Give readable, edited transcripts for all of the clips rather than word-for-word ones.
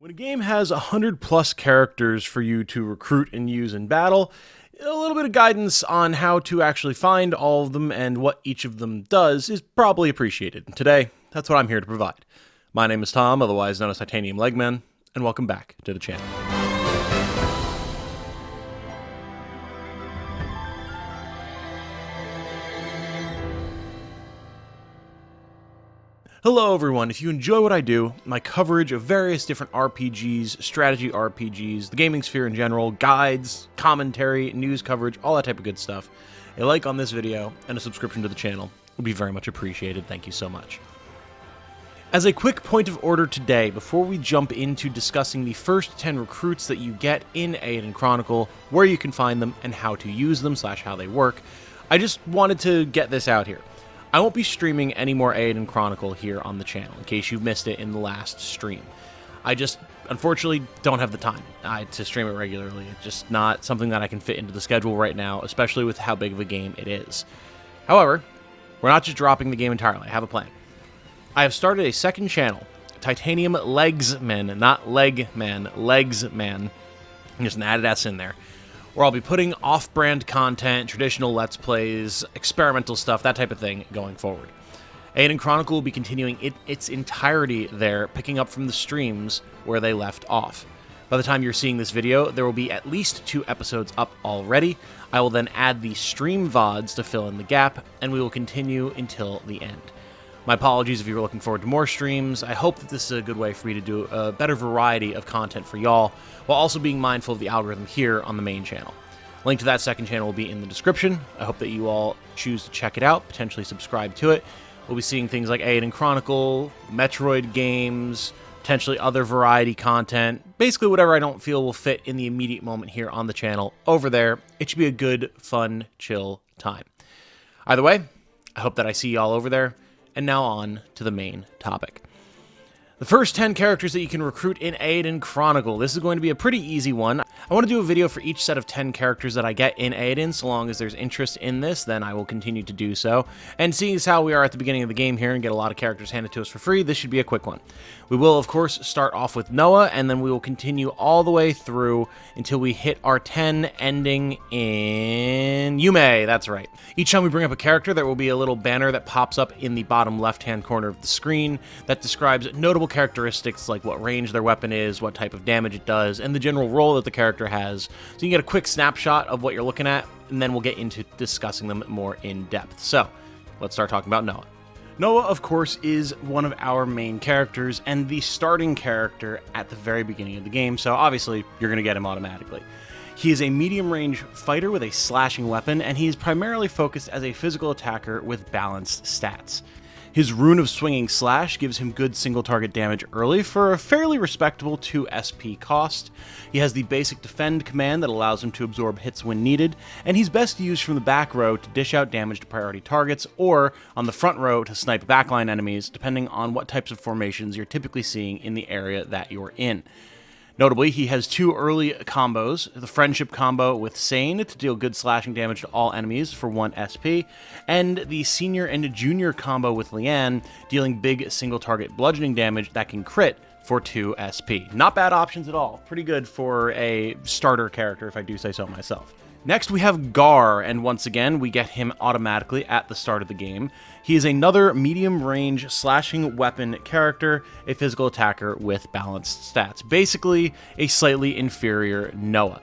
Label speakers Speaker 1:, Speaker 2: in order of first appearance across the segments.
Speaker 1: When a game has 100 plus characters for you to recruit and use in battle, a little bit of guidance on how to actually find all of them and what each of them does is probably appreciated. And today, that's what I'm here to provide. My name is Tom, otherwise known as Titanium Legman, and welcome back to the channel. Hello everyone, if you enjoy what I do, my coverage of various different RPGs, strategy RPGs, the gaming sphere in general, guides, commentary, news coverage, all that type of good stuff, a like on this video and a subscription to the channel would be very much appreciated. Thank you so much. As a quick point of order today, before we jump into discussing the first 10 recruits that you get in Eiyuden Chronicle, where you can find them and how to use them / how they work, I just wanted to get this out here. I won't be streaming any more Eiyuden Chronicle here on the channel, in case you missed it in the last stream. I just, unfortunately, don't have the time to stream it regularly. It's just not something that I can fit into the schedule right now, especially with how big of a game it is. However, we're not just dropping the game entirely. I have a plan. I have started a second channel, Titanium Legsman, not Legman, Legsman. Just an added S in there, where I'll be putting off-brand content, traditional Let's Plays, experimental stuff, that type of thing going forward. Eiyuden Chronicle will be continuing its entirety there, picking up from the streams where they left off. By the time you're seeing this video, there will be at least 2 episodes up already. I will then add the stream VODs to fill in the gap, and we will continue until the end. My apologies if you were looking forward to more streams. I hope that this is a good way for me to do a better variety of content for y'all, while also being mindful of the algorithm here on the main channel. Link to that second channel will be in the description. I hope that you all choose to check it out, potentially subscribe to it. We'll be seeing things like Eiyuden Chronicle, Metroid games, potentially other variety content. Basically whatever I don't feel will fit in the immediate moment here on the channel over there. It should be a good, fun, chill time. Either way, I hope that I see y'all over there. And now on to the main topic. The first 10 characters that you can recruit in Eiyuden Chronicle. This is going to be a pretty easy one. I want to do a video for each set of 10 characters that I get in Eiyuden. So long as there's interest in this, then I will continue to do so. And seeing as how we are at the beginning of the game here and get a lot of characters handed to us for free, this should be a quick one. We will, of course, start off with Nowa, and then we will continue all the way through until we hit our 10, ending in Yume. That's right. Each time we bring up a character, there will be a little banner that pops up in the bottom left-hand corner of the screen that describes notable characteristics like what range their weapon is, what type of damage it does, and the general role that the character has. So you can get a quick snapshot of what you're looking at, and then we'll get into discussing them more in depth. So, let's start talking about Nowa. Nowa, of course, is one of our main characters and the starting character at the very beginning of the game, so obviously you're going to get him automatically. He is a medium-range fighter with a slashing weapon, and he is primarily focused as a physical attacker with balanced stats. His Rune of Swinging Slash gives him good single-target damage early for a fairly respectable 2 SP cost. He has the basic Defend command that allows him to absorb hits when needed, and he's best used from the back row to dish out damage to priority targets, or on the front row to snipe backline enemies, depending on what types of formations you're typically seeing in the area that you're in. Notably, he has 2 early combos, the Friendship combo with Sane to deal good slashing damage to all enemies for 1 SP, and the Senior and Junior combo with Lian, dealing big single-target bludgeoning damage that can crit for 2 SP. Not bad options at all. Pretty good for a starter character, if I do say so myself. Next, we have Garr, and once again, we get him automatically at the start of the game. He is another medium-range slashing weapon character, a physical attacker with balanced stats. Basically, a slightly inferior Nowa.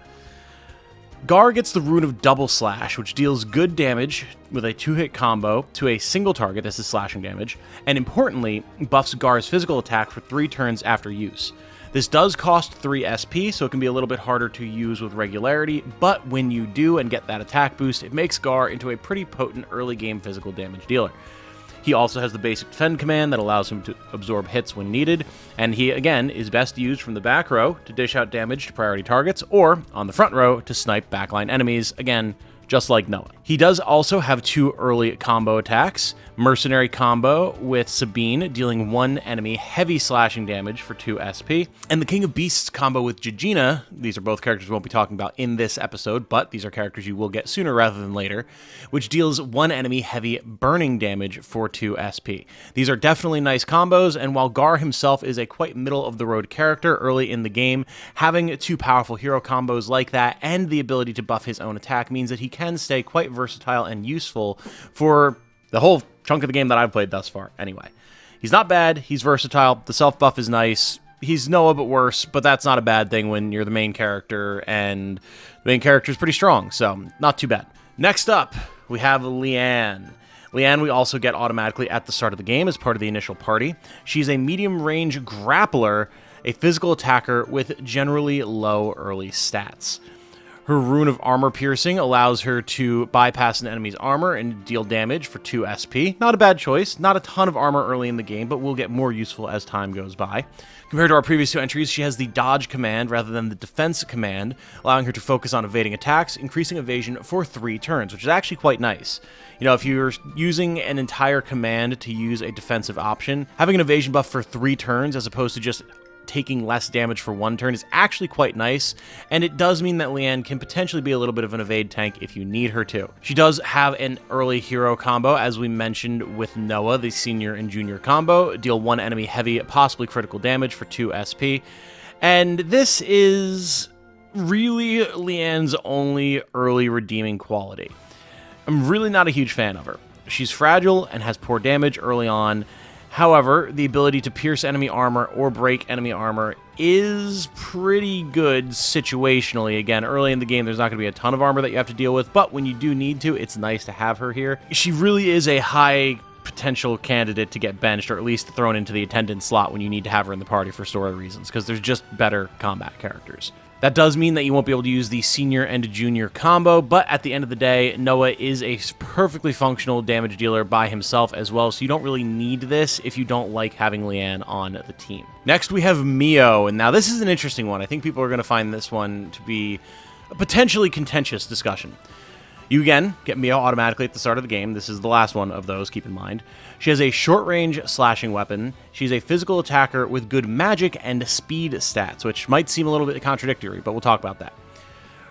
Speaker 1: Garr gets the Rune of Double Slash, which deals good damage with a 2-hit combo to a single target, this is slashing damage, and importantly, buffs Garr's physical attack for 3 turns after use. This does cost 3 SP, so it can be a little bit harder to use with regularity, but when you do and get that attack boost, it makes Garr into a pretty potent early game physical damage dealer. He also has the basic Defend command that allows him to absorb hits when needed, and he, again, is best used from the back row to dish out damage to priority targets, or on the front row to snipe backline enemies, again, just like Nowa. He does also have 2 early combo attacks. Mercenary combo with Sabine, dealing 1 enemy heavy slashing damage for 2 SP. And the King of Beasts combo with Jejina. These are both characters we won't be talking about in this episode, but these are characters you will get sooner rather than later, which deals 1 enemy heavy burning damage for 2 SP. These are definitely nice combos, and while Garr himself is a quite middle-of-the-road character early in the game, having 2 powerful hero combos like that and the ability to buff his own attack means that he can stay quite versatile and useful for the whole chunk of the game that I've played thus far. Anyway, he's not bad, he's versatile, the self-buff is nice, he's Nowa but worse, but that's not a bad thing when you're the main character, and the main character is pretty strong, so not too bad. Next up, we have Lian. Lian we also get automatically at the start of the game as part of the initial party. She's a medium-range grappler, a physical attacker with generally low early stats. Her Rune of Armor Piercing allows her to bypass an enemy's armor and deal damage for 2 SP. Not a bad choice. Not a ton of armor early in the game, but will get more useful as time goes by. Compared to our previous 2 entries, she has the Dodge command rather than the Defense command, allowing her to focus on evading attacks, increasing evasion for 3 turns, which is actually quite nice. You know, if you're using an entire command to use a defensive option, having an evasion buff for 3 turns as opposed to just taking less damage for 1 turn is actually quite nice, and it does mean that Lian can potentially be a little bit of an evade tank if you need her to. She does have an early hero combo, as we mentioned with Nowa, the senior and junior combo, deal 1 enemy heavy, possibly critical damage for 2 SP, and this is really Lian's only early redeeming quality. I'm really not a huge fan of her. She's fragile and has poor damage early on. However, the ability to pierce enemy armor or break enemy armor is pretty good situationally. Again, early in the game, there's not going to be a ton of armor that you have to deal with, but when you do need to, it's nice to have her here. She really is a high potential candidate to get benched, or at least thrown into the attendant slot when you need to have her in the party for story reasons, because there's just better combat characters. That does mean that you won't be able to use the senior and junior combo, but at the end of the day, Nowa is a perfectly functional damage dealer by himself as well, so you don't really need this if you don't like having Lian on the team. Next, we have Mio, and now this is an interesting one. I think people are going to find this one to be a potentially contentious discussion. You again get Mio automatically at the start of the game. This is the last one of those, keep in mind. She has a short-range slashing weapon. She's a physical attacker with good magic and speed stats, which might seem a little bit contradictory, but we'll talk about that.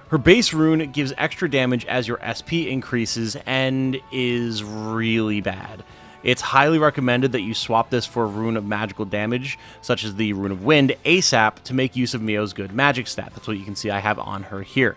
Speaker 1: Her base rune gives extra damage as your SP increases and is really bad. It's highly recommended that you swap this for a rune of magical damage, such as the Rune of Wind, ASAP, to make use of Mio's good magic stat. That's what you can see I have on her here.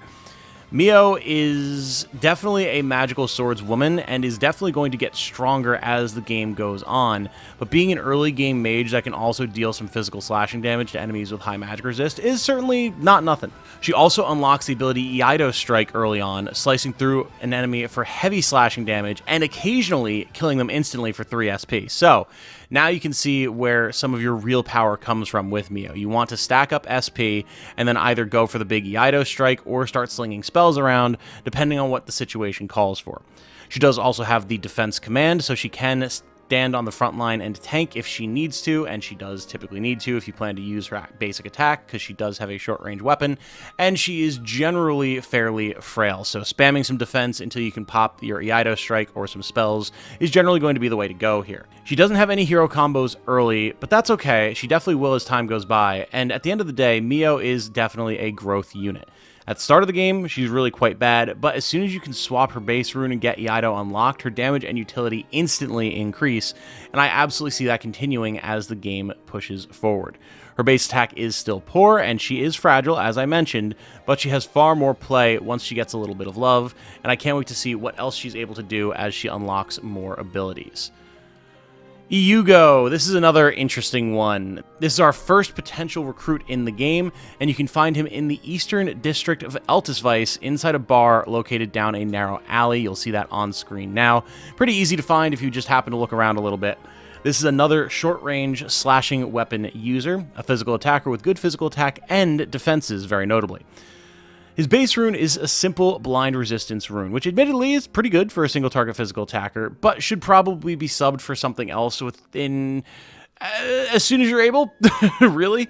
Speaker 1: Mio is definitely a magical swords woman and is definitely going to get stronger as the game goes on, but being an early game mage that can also deal some physical slashing damage to enemies with high magic resist is certainly not nothing. She also unlocks the ability Iugo Strike early on, slicing through an enemy for heavy slashing damage and occasionally killing them instantly for 3 SP. So now you can see where some of your real power comes from with Mio. You want to stack up SP and then either go for the big Iugo Strike or start slinging spells around, depending on what the situation calls for. She does also have the defense command, so she can stand on the front line and tank if she needs to, and she does typically need to if you plan to use her basic attack, because she does have a short-range weapon, and she is generally fairly frail, so spamming some defense until you can pop your Iugo Strike or some spells is generally going to be the way to go here. She doesn't have any hero combos early, but that's okay. She definitely will as time goes by, and at the end of the day, Mio is definitely a growth unit. At the start of the game, she's really quite bad, but as soon as you can swap her base rune and get Iugo unlocked, her damage and utility instantly increase, and I absolutely see that continuing as the game pushes forward. Her base attack is still poor, and she is fragile, as I mentioned, but she has far more play once she gets a little bit of love, and I can't wait to see what else she's able to do as she unlocks more abilities. Iugo, this is another interesting one. This is our first potential recruit in the game, and you can find him in the eastern district of Eltisvice inside a bar located down a narrow alley. You'll see that on screen now. Pretty easy to find if you just happen to look around a little bit. This is another short-range slashing weapon user, a physical attacker with good physical attack and defenses, very notably. His base rune is a simple blind resistance rune, which admittedly is pretty good for a single target physical attacker, but should probably be subbed for something else within as soon as you're able, really.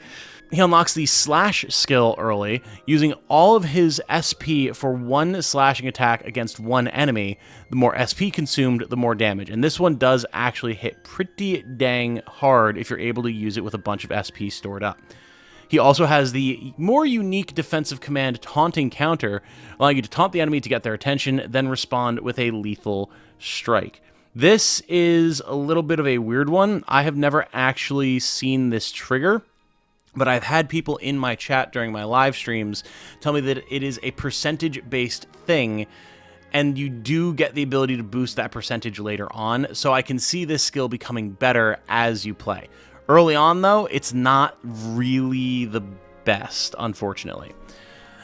Speaker 1: He unlocks the Slash skill early, using all of his SP for one slashing attack against one enemy. The more SP consumed, the more damage. And this one does actually hit pretty dang hard if you're able to use it with a bunch of SP stored up. He also has the more unique defensive command Taunting Counter, allowing you to taunt the enemy to get their attention, then respond with a lethal strike. This is a little bit of a weird one. I have never actually seen this trigger, but I've had people in my chat during my live streams tell me that it is a percentage-based thing, and you do get the ability to boost that percentage later on, so I can see this skill becoming better as you play. Early on, though, it's not really the best, unfortunately.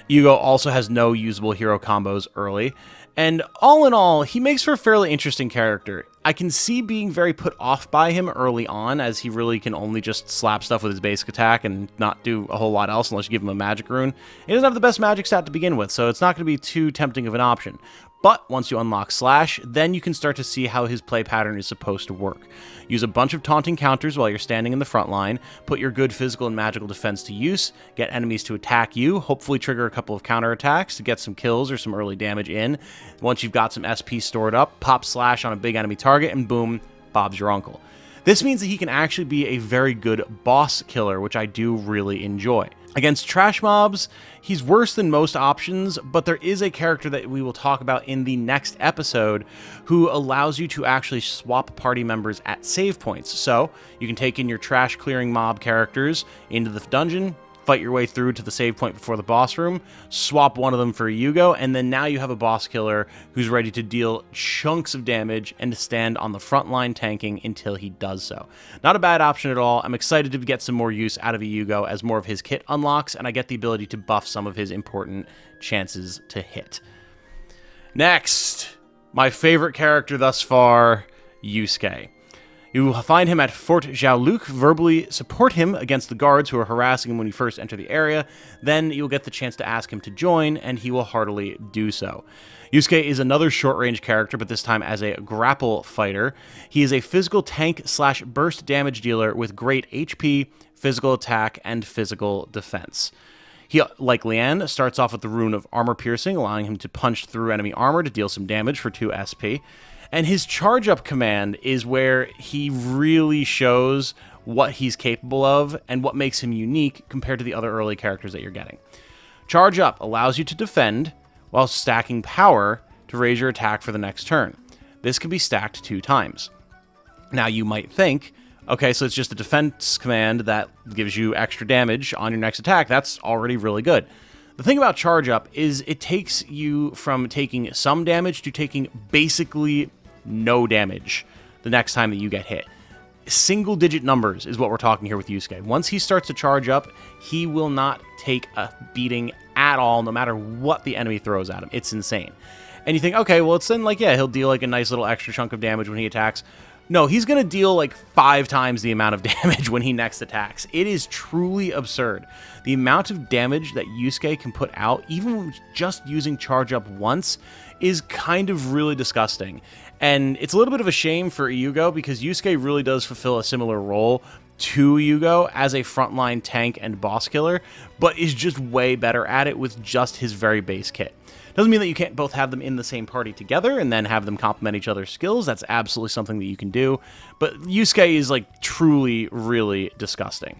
Speaker 1: Iugo also has no usable hero combos early, and all in all, he makes for a fairly interesting character. I can see being very put off by him early on, as he really can only just slap stuff with his basic attack and not do a whole lot else unless you give him a magic rune. He doesn't have the best magic stat to begin with, so it's not going to be too tempting of an option. But once you unlock Slash, then you can start to see how his play pattern is supposed to work. Use a bunch of taunting counters while you're standing in the front line, put your good physical and magical defense to use, get enemies to attack you, hopefully trigger a couple of counterattacks to get some kills or some early damage in. Once you've got some SP stored up, pop Slash on a big enemy target, and boom, Bob's your uncle. This means that he can actually be a very good boss killer, which I do really enjoy. Against trash mobs, he's worse than most options, but there is a character that we will talk about in the next episode who allows you to actually swap party members at save points. So you can take in your trash clearing mob characters into the dungeon, fight your way through to the save point before the boss room, swap one of them for Iugo, and then now you have a boss killer who's ready to deal chunks of damage and to stand on the front line tanking until he does so. Not a bad option at all. I'm excited to get some more use out of Iugo as more of his kit unlocks, and I get the ability to buff some of his important chances to hit. Next, my favorite character thus far, Yusuke. You will find him at Fort Jiaoluc, verbally support him against the guards who are harassing him when you first enter the area, then you'll get the chance to ask him to join, and he will heartily do so. Yusuke is another short-range character, but this time as a grapple fighter. He is a physical tank/burst damage dealer with great HP, physical attack, and physical defense. He, like Lian, starts off with the rune of armor piercing, allowing him to punch through enemy armor to deal some damage for 2 SP. And his charge-up command is where he really shows what he's capable of and what makes him unique compared to the other early characters that you're getting. Charge Up allows you to defend while stacking power to raise your attack for the next turn. This can be stacked 2 times. Now you might think, okay, so it's just a defense command that gives you extra damage on your next attack. That's already really good. The thing about Charge Up is it takes you from taking some damage to taking basically no damage the next time that you get hit. Single-digit numbers is what we're talking here with Yusuke. Once he starts to charge up, he will not take a beating at all, no matter what the enemy throws at him. It's insane. And you think, okay, well, it's then like, yeah, he'll deal like a nice little extra chunk of damage when he attacks. No, he's going to deal like 5 times the amount of damage when he next attacks. It is truly absurd. The amount of damage that Yusuke can put out, even just using Charge Up once, is kind of really disgusting. And it's a little bit of a shame for Iugo because Yusuke really does fulfill a similar role to Iugo as a frontline tank and boss killer, but is just way better at it with just his very base kit. Doesn't mean that you can't both have them in the same party together and then have them complement each other's skills. That's absolutely something that you can do. But Yusuke is like truly, really disgusting.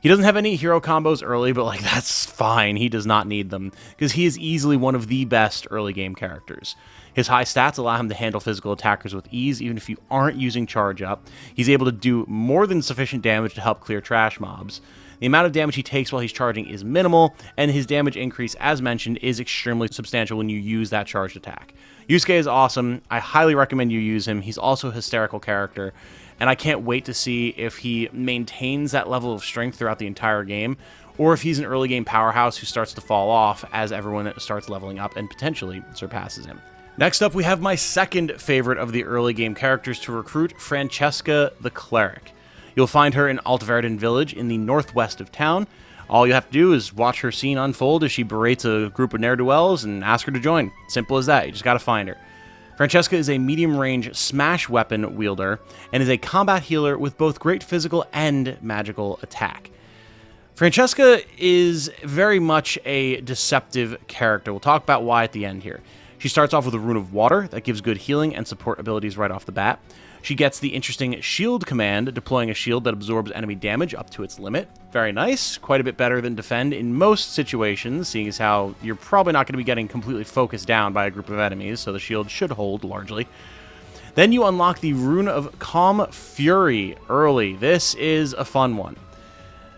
Speaker 1: He doesn't have any hero combos early, but like that's fine. He does not need them because he is easily one of the best early game characters. His high stats allow him to handle physical attackers with ease, even if you aren't using Charge Up. He's able to do more than sufficient damage to help clear trash mobs. The amount of damage he takes while he's charging is minimal, and his damage increase, as mentioned, is extremely substantial when you use that charged attack. Yusuke is awesome. I highly recommend you use him. He's also a hysterical character, and I can't wait to see if he maintains that level of strength throughout the entire game, or if he's an early game powerhouse who starts to fall off as everyone starts leveling up and potentially surpasses him. Next up, we have my second favorite of the early game characters to recruit, Francesca the Cleric. You'll find her in Altverden Village in the northwest of town. All you have to do is watch her scene unfold as she berates a group of ne'er-do-wells and ask her to join. Simple as that, you just gotta find her. Francesca is a medium-range smash weapon wielder and is a combat healer with both great physical and magical attack. Francesca is very much a deceptive character. We'll talk about why at the end here. She starts off with a Rune of Water that gives good healing and support abilities right off the bat. She gets the interesting Shield command, deploying a shield that absorbs enemy damage up to its limit. Very nice, quite a bit better than Defend in most situations, seeing as how you're probably not going to be getting completely focused down by a group of enemies, so the shield should hold largely. Then you unlock the Rune of Calm Fury early. This is a fun one.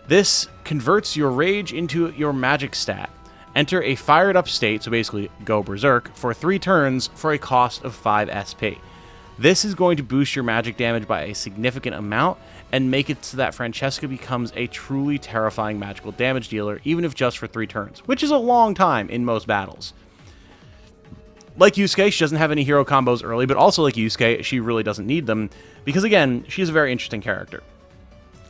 Speaker 1: This converts your rage into your magic stat. Enter a fired up state, so basically go berserk, for 3 turns for a cost of 5 SP. This is going to boost your magic damage by a significant amount and make it so that Francesca becomes a truly terrifying magical damage dealer, even if just for 3 turns, which is a long time in most battles. Like Yusuke, she doesn't have any hero combos early, but also like Yusuke, she really doesn't need them, because again, she's a very interesting character.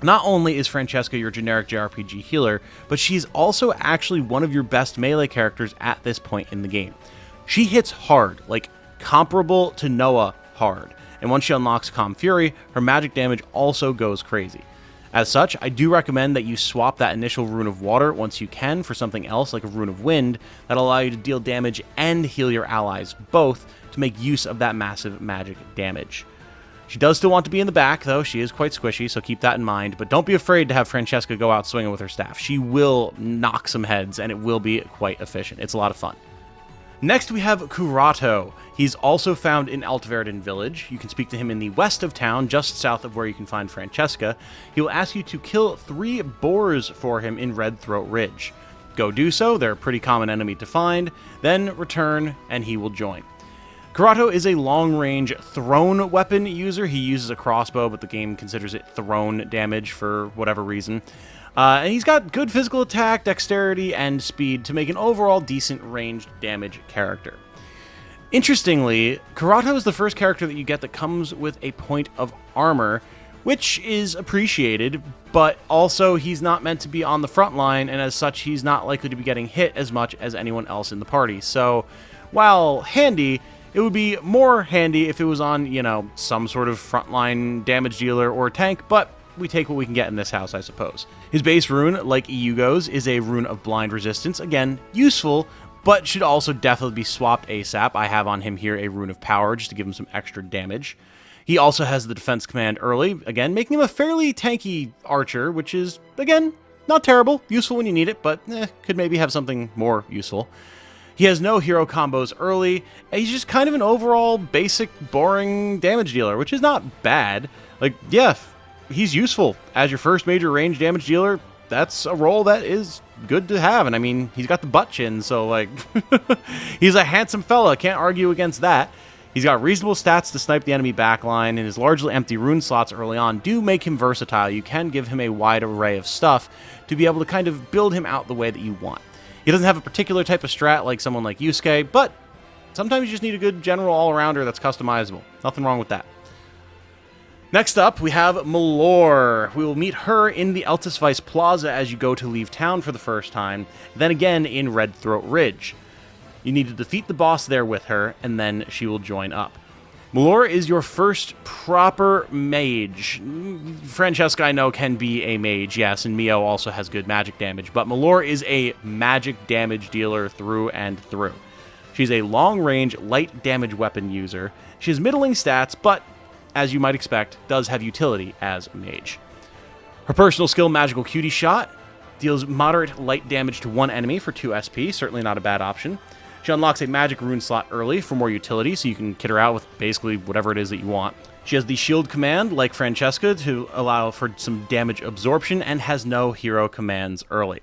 Speaker 1: Not only is Francesca your generic JRPG healer, but she's also actually one of your best melee characters at this point in the game. She hits hard, like comparable to Nowa hard, and once she unlocks Calm Fury, her magic damage also goes crazy. As such, I do recommend that you swap that initial Rune of Water once you can for something else like a Rune of Wind that'll allow you to deal damage and heal your allies, both to make use of that massive magic damage. She does still want to be in the back, though. She is quite squishy, so keep that in mind. But don't be afraid to have Francesca go out swinging with her staff. She will knock some heads, and it will be quite efficient. It's a lot of fun. Next, we have Kuroto. He's also found in Altverden Village. You can speak to him in the west of town, just south of where you can find Francesca. He will ask you to kill 3 boars for him in Red Throat Ridge. Go do so. They're a pretty common enemy to find. Then return, and he will join. Kuroto is a long-range thrown weapon user. He uses a crossbow, but the game considers it thrown damage for whatever reason. And he's got good physical attack, dexterity, and speed to make an overall decent ranged damage character. Interestingly, Kuroto is the first character that you get that comes with a point of armor, which is appreciated, but also he's not meant to be on the front line, and as such, he's not likely to be getting hit as much as anyone else in the party. So, while handy, it would be more handy if it was on, some sort of frontline damage dealer or tank, but we take what we can get in this house, I suppose. His base rune, like Iugo's, is a Rune of Blind Resistance. Again, useful, but should also definitely be swapped ASAP. I have on him here a Rune of Power, just to give him some extra damage. He also has the Defense Command early, again, making him a fairly tanky archer, which is, again, not terrible. Useful when you need it, but could maybe have something more useful. He has no hero combos early, and he's just kind of an overall basic, boring damage dealer, which is not bad. Like, yeah, he's useful as your first major range damage dealer. That's a role that is good to have, and I mean, he's got the butt chin, so like, he's a handsome fella, can't argue against that. He's got reasonable stats to snipe the enemy backline, and his largely empty rune slots early on do make him versatile. You can give him a wide array of stuff to be able to kind of build him out the way that you want. He doesn't have a particular type of strat like someone like Yusuke, but sometimes you just need a good general all-arounder that's customizable. Nothing wrong with that. Next up, we have Mellore. We will meet her in the Altusvice Plaza as you go to leave town for the first time, then again in Red Throat Ridge. You need to defeat the boss there with her, and then she will join up. Mellore is your first proper mage. Francesca, I know, can be a mage, yes, and Mio also has good magic damage, but Mellore is a magic damage dealer through and through. She's a long-range, light damage weapon user. She has middling stats, but, as you might expect, does have utility as a mage. Her personal skill, Magical Cutie Shot, deals moderate light damage to one enemy for 2 SP, certainly not a bad option. She unlocks a magic rune slot early for more utility, so you can kit her out with basically whatever it is that you want. She has the shield command, like Francesca, to allow for some damage absorption, and has no hero commands early.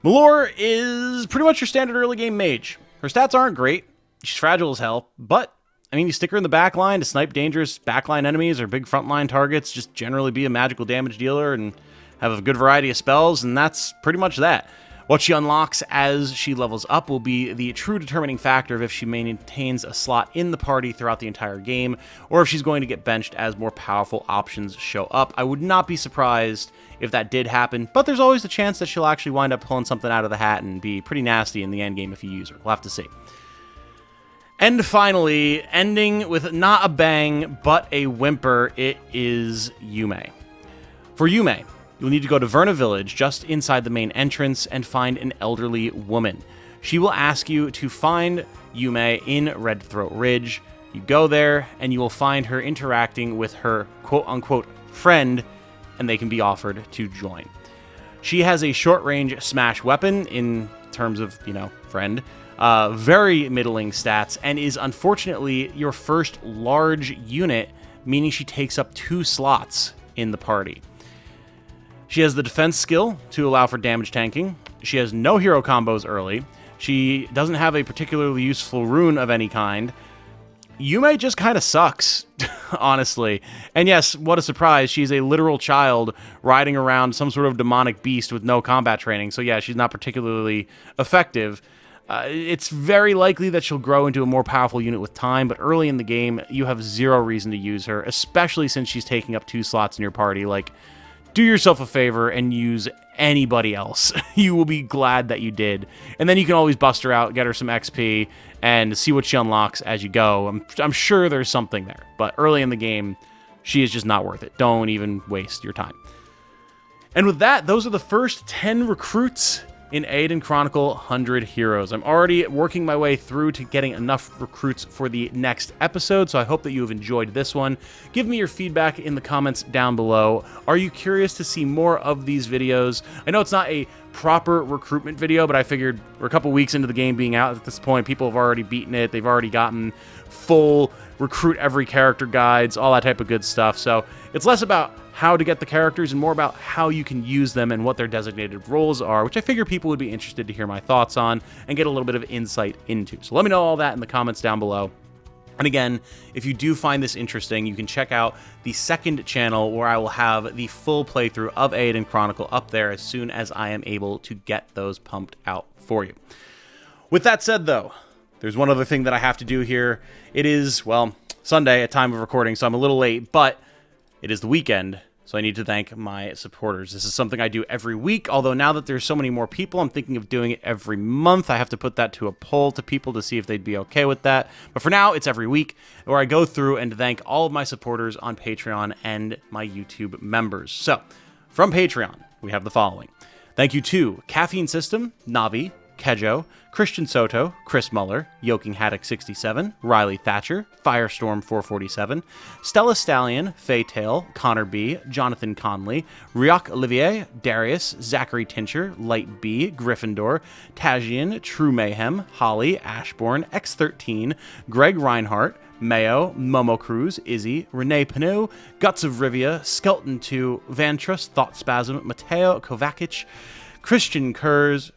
Speaker 1: Mellore is pretty much your standard early game mage. Her stats aren't great, she's fragile as hell, but, I mean, you stick her in the backline to snipe dangerous backline enemies or big frontline targets, just generally be a magical damage dealer and have a good variety of spells, and that's pretty much that. What she unlocks as she levels up will be the true determining factor of if she maintains a slot in the party throughout the entire game, or if she's going to get benched as more powerful options show up. I would not be surprised if that did happen, but there's always the chance that she'll actually wind up pulling something out of the hat and be pretty nasty in the endgame if you use her. We'll have to see. And finally, ending with not a bang, but a whimper, it is Yume. For Yume, you'll need to go to Verna Village, just inside the main entrance, and find an elderly woman. She will ask you to find Yume in Red Throat Ridge. You go there, and you will find her interacting with her quote-unquote friend, and they can be offered to join. She has a short-range smash weapon in terms of, friend. Very middling stats, and is unfortunately your first large unit, meaning she takes up 2 slots in the party. She has the defense skill to allow for damage tanking. She has no hero combos early. She doesn't have a particularly useful rune of any kind. Yume just kind of sucks, honestly. And yes, what a surprise, she's a literal child riding around some sort of demonic beast with no combat training. So yeah, she's not particularly effective. It's very likely that she'll grow into a more powerful unit with time, but early in the game, you have zero reason to use her, especially since she's taking up 2 slots in your party. Like, do yourself a favor and use anybody else. You will be glad that you did. And then you can always bust her out, get her some XP, and see what she unlocks as you go. I'm sure there's something there, but early in the game, she is just not worth it. Don't even waste your time. And with that, those are the first 10 recruits in Eiyuden Chronicle 100 Heroes. I'm already working my way through to getting enough recruits for the next episode, so I hope that you have enjoyed this one. Give me your feedback in the comments down below. Are you curious to see more of these videos? I know it's not a proper recruitment video, but I figured we're a couple weeks into the game being out at this point. People have already beaten it. They've already gotten full recruit every character guides, all that type of good stuff. So it's less about how to get the characters and more about how you can use them and what their designated roles are, which I figure people would be interested to hear my thoughts on and get a little bit of insight into. So let me know all that in the comments down below. And again, if you do find this interesting, you can check out the second channel where I will have the full playthrough of Eiyuden Chronicle up there as soon as I am able to get those pumped out for you. With that said, though, there's one other thing that I have to do here. It is, well, Sunday at time of recording, so I'm a little late, but it is the weekend, so I need to thank my supporters. This is something I do every week, although now that there's so many more people, I'm thinking of doing it every month. I have to put that to a poll to people to see if they'd be okay with that. But for now, it's every week, where I go through and thank all of my supporters on Patreon and my YouTube members. So, from Patreon, we have the following. Thank you to Caffeine System, Navi, Kejo, Christian Soto, Chris Muller, Yoking Haddock 67, Riley Thatcher, Firestorm 447, Stella Stallion, Faye Tail, Connor B, Jonathan Conley, Ryok Olivier, Darius, Zachary Tincher, Light B, Gryffindor, Tajian, True Mayhem, Holly, Ashbourne, X13, Greg Reinhardt, Mayo, Momo Cruz, Izzy, Renee Panu, Guts of Rivia, Skelton 2, Vantrust, Thought Spasm, Mateo Kovacic, Christian Kurz,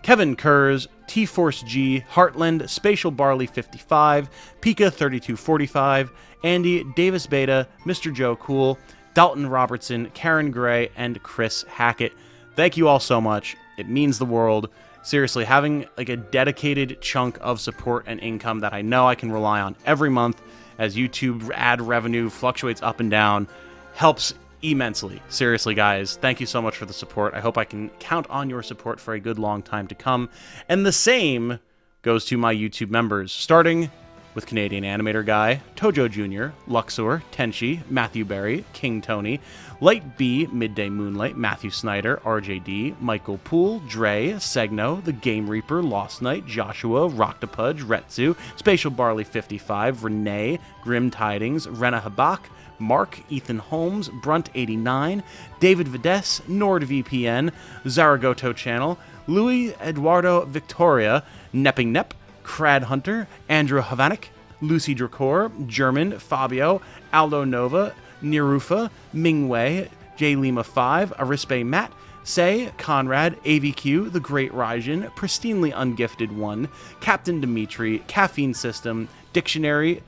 Speaker 1: Kevin Kurz, T-Force G, Heartland, Spatial Barley 55, Pika 3245, Andy, Davis Beta, Mr. Joe Cool, Dalton Robertson, Karen Gray, and Chris Hackett. Thank you all so much. It means the world. Seriously, having like a dedicated chunk of support and income that I know I can rely on every month as YouTube ad revenue fluctuates up and down helps immensely. Seriously, guys, thank you so much for the support. I hope I can count on your support for a good long time to come. And the same goes to my YouTube members, starting with Canadian Animator Guy, Tojo Jr., Luxor, Tenchi, Matthew Berry, King Tony, Light B, Midday Moonlight, Matthew Snyder, RJD, Michael Poole, Dre, Segno, The Game Reaper, Lost Knight, Joshua, Roctopudge, Retsu, Spatial Barley 55, Renee, Grim Tidings, Rena Habak, Mark, Ethan Holmes, Brunt89, David Vides, NordVPN, Zaragoto Channel, Louis Eduardo Victoria, Nepping Nepp, Crad Hunter, Andrew Havanik, Lucy Dracor, German, Fabio, Aldo Nova, Nirufa, Mingwei, J Lima 5, Arispe Matt, Say, Conrad, AVQ, The Great Raijin, Pristinely Ungifted 1, Captain Dimitri, Caffeine System, Dictionary,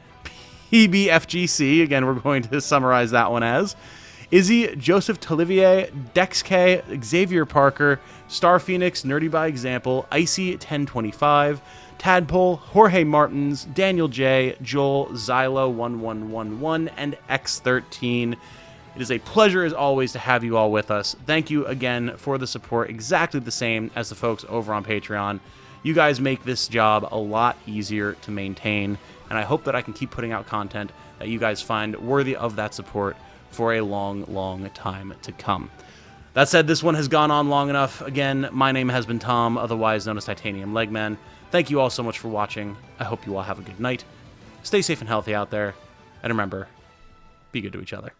Speaker 1: PBFGC, again, we're going to summarize that one as, Izzy, Joseph Tolivier, Dex K, Xavier Parker, Star Phoenix, Nerdy by Example, Icy 1025, Tadpole, Jorge Martins, Daniel J, Joel, Xylo 1111, and X13. It is a pleasure, as always, to have you all with us. Thank you again for the support, exactly the same as the folks over on Patreon. You guys make this job a lot easier to maintain, and I hope that I can keep putting out content that you guys find worthy of that support for a long, long time to come. That said, this one has gone on long enough. Again, my name has been Tom, otherwise known as Titanium Legman. Thank you all so much for watching. I hope you all have a good night. Stay safe and healthy out there. And remember, be good to each other.